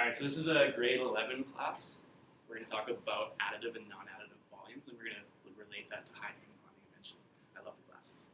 Alright, so this is a grade 11 class. We're going to talk about additive and non-additive volumes, and we're going to relate that to hydrogen bonding eventually. I love the classes.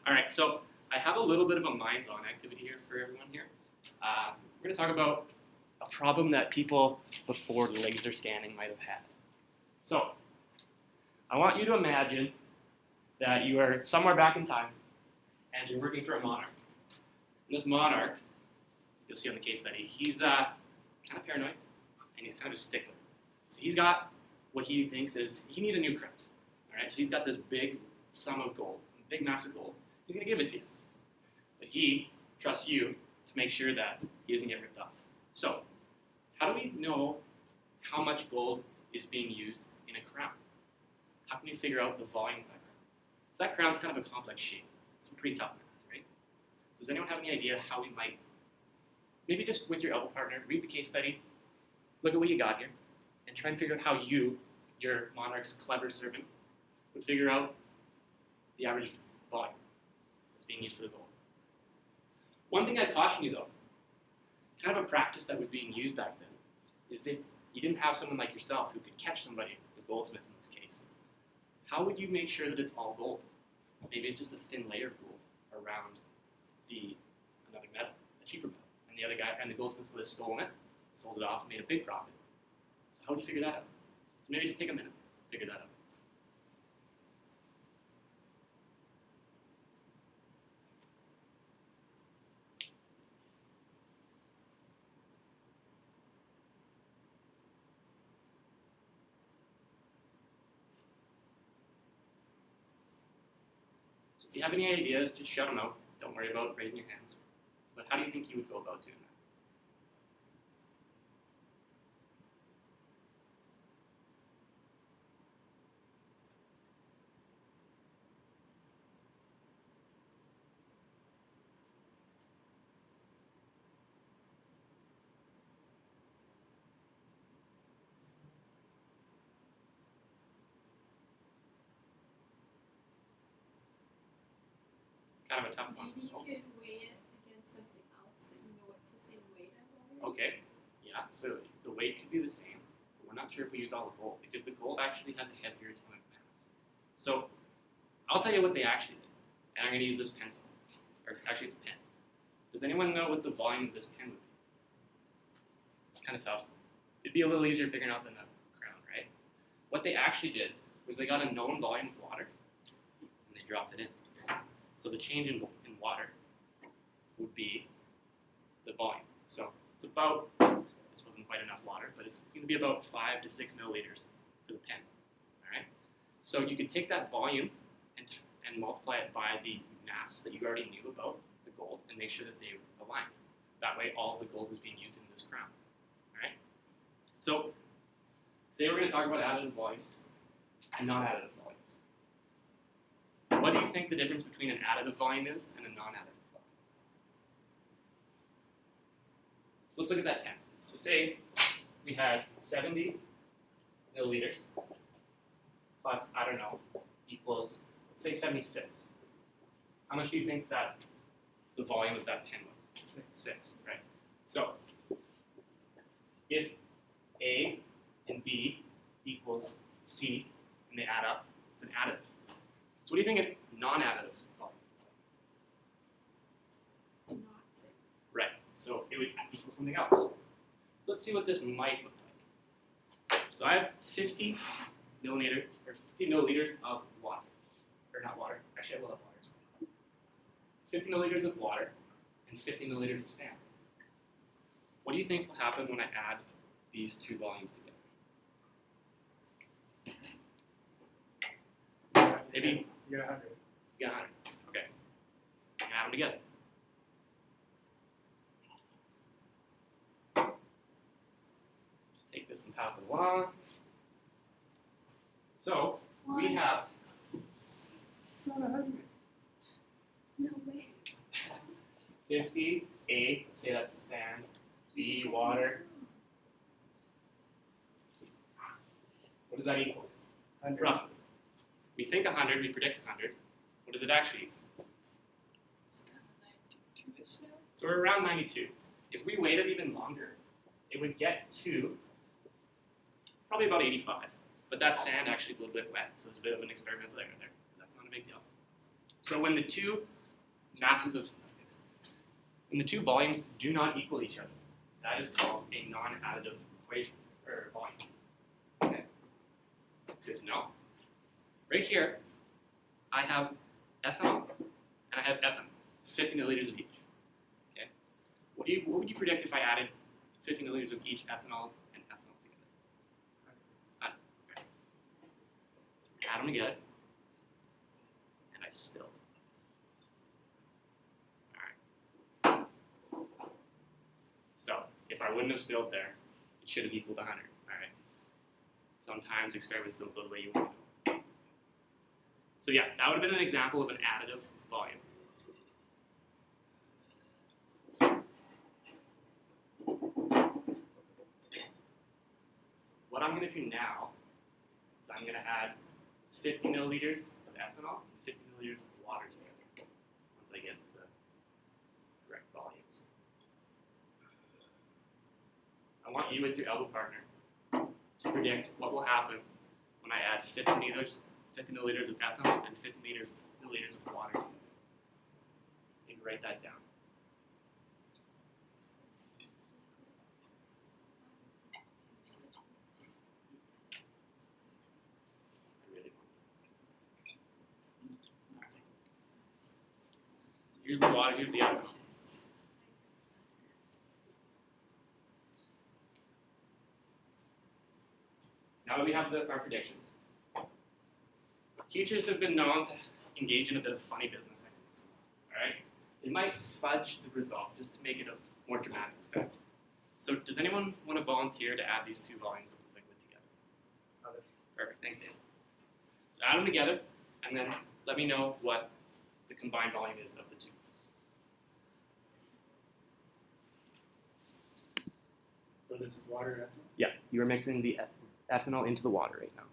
Alright, so I have a little bit of a minds-on activity here for everyone here. We're going to talk about a problem that people before laser scanning might have had. So, I want you to imagine that you are somewhere back in time, and you're working for a monarch. And this monarch, you'll see on the case study, he's kind of paranoid, and he's kind of a stickler. So he's got what he thinks is, he needs a new crown. All right, so he's got this big sum of gold, big mass of gold. He's going to give it to you. But he trusts you to make sure that he doesn't get ripped off. So, how do we know how much gold is being used in a crown? How can we figure out the volume of that crown? So that crown's kind of a complex shape. It's some pretty tough math, right? So does anyone have any idea how we might, maybe just with your elbow partner, read the case study, look at what you got here, and try and figure out how you, your monarch's clever servant, would figure out the average volume that's being used for the gold. One thing I'd caution you though, kind of a practice that was being used back then, is if you didn't have someone like yourself who could catch somebody, the goldsmith in this case, how would you make sure that it's all gold? Maybe it's just a thin layer of gold around another metal, a cheaper metal. And the other guy, and the goldsmith would have stolen it, sold it off, and made a big profit. So how would you figure that out? So maybe just take a minute to figure that out. So if you have any ideas, just shout them out. Don't worry about raising your hands. But how do you think you would go about doing that? Kind of a tough one. Maybe you could weigh it against something else that you know it's the same weight as already. Okay, yeah, so the weight could be the same, but we're not sure if we used all the gold, because the gold actually has a heavier atomic mass. So, I'll tell you what they actually did, and I'm going to use this pencil, or actually it's a pen. Does anyone know what the volume of this pen would be? Kind of tough. It'd be a little easier figuring out than a crown, right? What they actually did was they got a known volume of water, and they dropped it in. So the change in water would be the volume. So it's about, this wasn't quite enough water, but it's going to be about 5 to 6 milliliters for the pen. All right. So you can take that volume and multiply it by the mass that you already knew about the gold and make sure that they aligned. That way, all the gold was being used in this crown. All right. So today we're going to talk about additive volumes and non-additive volumes. What do you think the difference between an additive volume is and a non-additive volume? Let's look at that pen. So say we had 70 milliliters plus, I don't know, equals, let's say 76. How much do you think that the volume of that pen was? 6, right? So if A and B equals C and they add up, it's an additive. So what do you think a non-additive volume would be? Not 6. Right, so it would equal something else. Let's see what this might look like. So I have 50 milliliters of water. Or not water, actually I will have water as well. 50 milliliters of water and 50 milliliters of sand. What do you think will happen when I add these two volumes together? Maybe You got 100. you got 100. Okay. Add them together. Just take this and pass it along. So we have It's not 100. No way. 50 A. Let's say that's the sand. B water. What does that equal? 100. Roughly. We think 100, we predict 100. What does it actually equal? It's kind of 92-ish now. So we're around 92. If we waited even longer, it would get to probably about 85. But that sand actually is a little bit wet, so it's a bit of an experimental error there. That's not a big deal. So when the two masses of when the two volumes do not equal each other, that is called a non-additive equation or volume. Okay, good to know. Right here, I have ethanol and I have ethanol, 50 milliliters of each. Okay, what would you predict if I added 50 milliliters of each ethanol and ethanol together? 100. Okay. Add them together, and I spilled. All right. So if I wouldn't have spilled there, it should have equaled 100. All right. Sometimes experiments don't go the way you want to. So yeah, that would have been an example of an additive volume. So what I'm going to do now is I'm going to add 50 milliliters of ethanol and 50 milliliters of water together once I get the correct volumes. I want you with your elbow partner to predict what will happen when I add 50 milliliters of ethanol and 50 milliliters of water together. You can write that down. I really want that. All right. So here's the water, here's the ethanol. Now that we have our predictions, teachers have been known to engage in a bit of funny business in school. All right, they might fudge the result just to make it a more dramatic effect. So, does anyone want to volunteer to add these two volumes of the liquid together? Perfect. Thanks, Dave. So add them together, and then let me know what the combined volume is of the two. So this is water and ethanol? Yeah, you are mixing the ethanol into the water right now.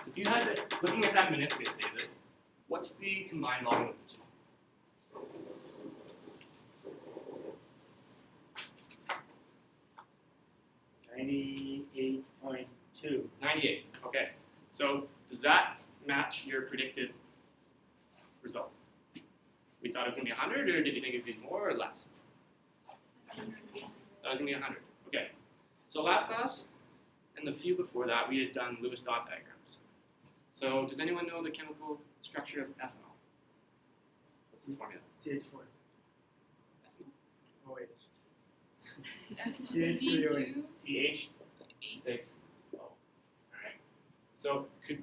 So if you had it, looking at that meniscus, David, what's the combined volume of the two? 98.2. 98. Okay. So does that match your predicted result? We thought it was going to be 100, or did you think it would be more or less? Thought it was going to be 100. Okay. So last class and the few before that, we had done Lewis dot diagrams. So does anyone know the chemical structure of ethanol? What's the formula? CH4. OH. C2. CH6O. Alright. So could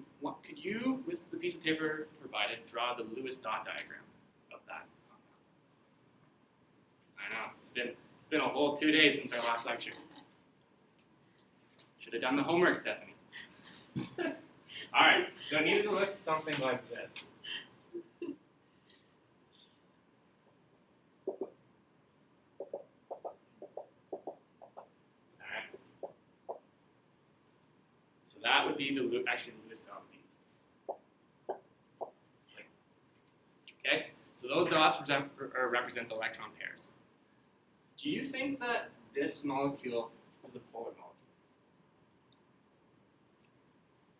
you, with the piece of paper provided, draw the Lewis dot diagram of that compound? I know, it's been a whole 2 days since our last lecture. Should have done the homework, Stephanie. Alright, so it needed to look something like this. So that would be the Lewis dot would be. Okay, so those dots represent the electron pairs. Do you think that this molecule is a polar molecule?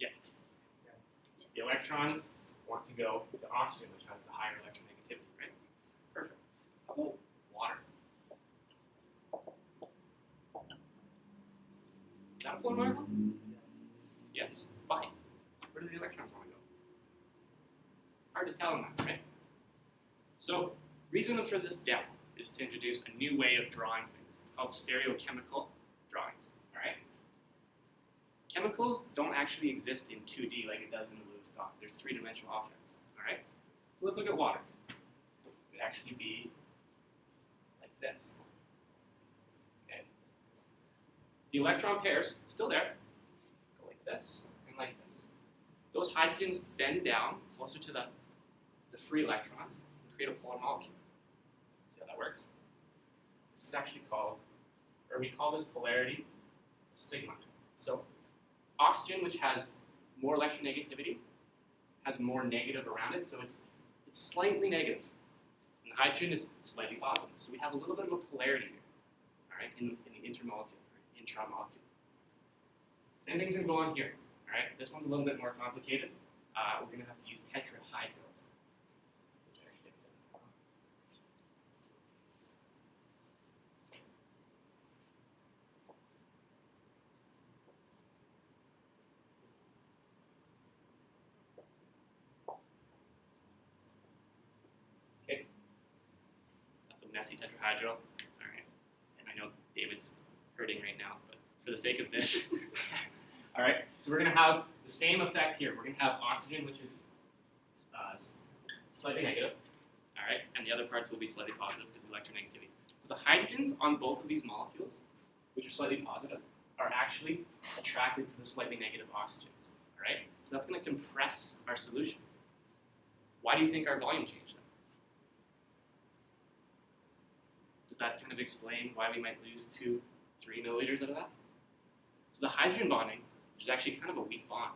Yeah. The electrons want to go to oxygen, which has the higher electronegativity, right? Perfect. How about water? Is that a polar molecule? Yes. Why? Where do the electrons want to go? Hard to tell in that, right? So, reason for this demo is to introduce a new way of drawing things. It's called stereochemical drawings. All right. Chemicals don't actually exist in 2D like it does in the Lewis dot. They're three-dimensional objects. All right. So let's look at water. It would actually be like this. Okay. The electron pairs still there. This and like this. Those hydrogens bend down closer to the free electrons and create a polar molecule. See how that works? This is actually called, or we call this polarity sigma. So oxygen, which has more electronegativity has more negative around it, so it's slightly negative. And the hydrogen is slightly positive. So we have a little bit of a polarity here, all right, in the intermolecular, intramolecular. Same thing's going to go on here, all right? This one's a little bit more complicated. We're going to have to use tetrahydrils. Okay, that's a messy tetrahydral. All right, and I know David's hurting right now, but for the sake of this, all right. So we're going to have the same effect here. We're going to have oxygen, which is slightly negative, all right, and the other parts will be slightly positive because of electronegativity. So the hydrogens on both of these molecules, which are slightly positive, are actually attracted to the slightly negative oxygens, all right? So that's going to compress our solution. Why do you think our volume changed then? Does that kind of explain why we might lose 2-3 milliliters out of that? So the hydrogen bonding, which is actually kind of a weak bond,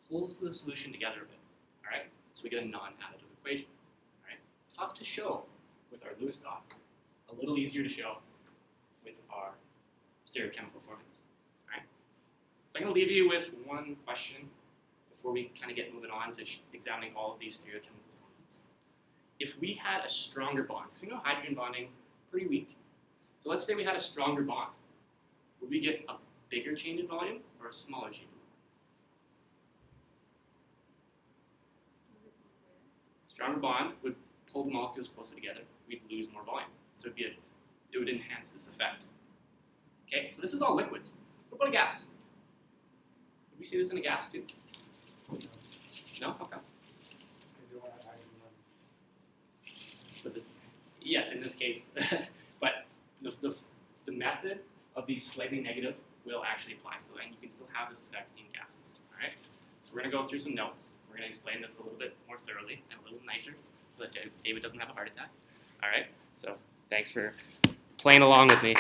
pulls the solution together a bit, all right? So we get a non-additive equation, all right? Tough to show with our Lewis dot, a little easier to show with our stereochemical formulas, all right? So I'm going to leave you with one question before we kind of get moving on to examining all of these stereochemical formulas. If we had a stronger bond, because we know hydrogen bonding pretty weak, so let's say we had a stronger bond, would we get a bigger change in volume or a smaller change in volume? Stronger bond would pull the molecules closer together. We'd lose more volume. So it would enhance this effect. Okay, so this is all liquids. What about a gas? Would we see this in a gas too? No? Okay. Because you want to hydrogen level. But this, yes, in this case, but the method of these slightly negative will actually apply still, and you can still have this effect in gases. All right. So we're going to go through some notes. We're going to explain this a little bit more thoroughly and a little nicer, so that David doesn't have a heart attack. All right. So thanks for playing along with me.